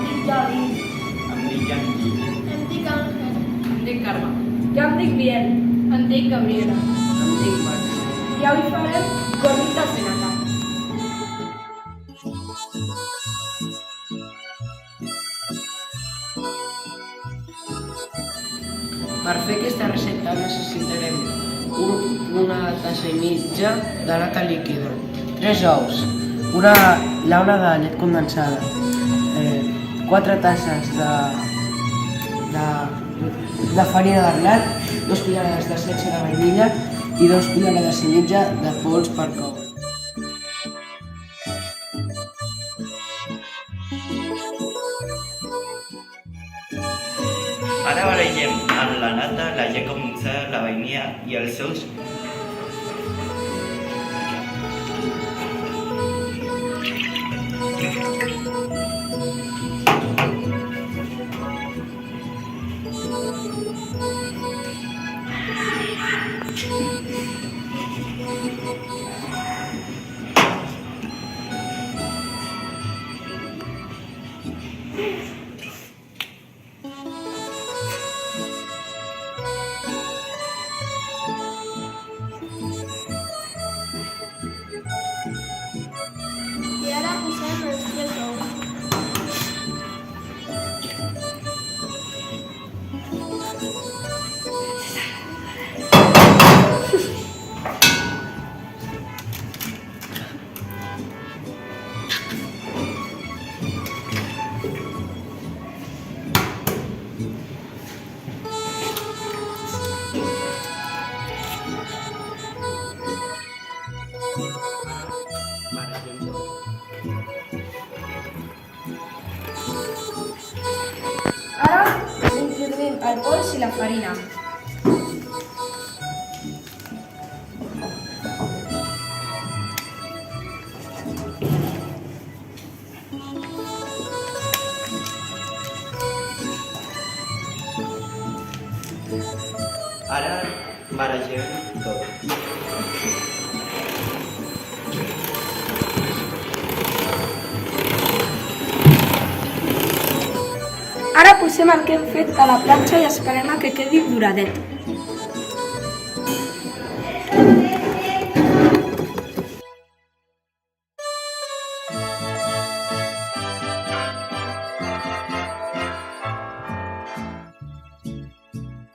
dic Jali. Em dic Yanqui. Em dic Àngel. Em dic Carme. Jo em dic Biel. Em dic Gabriela. Em dic Max. I avui farem gorditas de nata. Per fer aquesta recepta necessitarem una tassa i mitja de nata líquida, 3 ous, una llauna de llet condensada, 4 tasses de farina de blat, 2 cullerades de setge de vainilla i 2 cullerades i mitja de pols per coure. Ara barregem amb la nata, la llet condensada, la vainilla i els ous. I ara posem els 3 ous. Barregem tot. Ara introduïm el pols i la farina. Ara barregem tot. Ara posem el que hem fet a la planxa i esperem a que quedi duradet.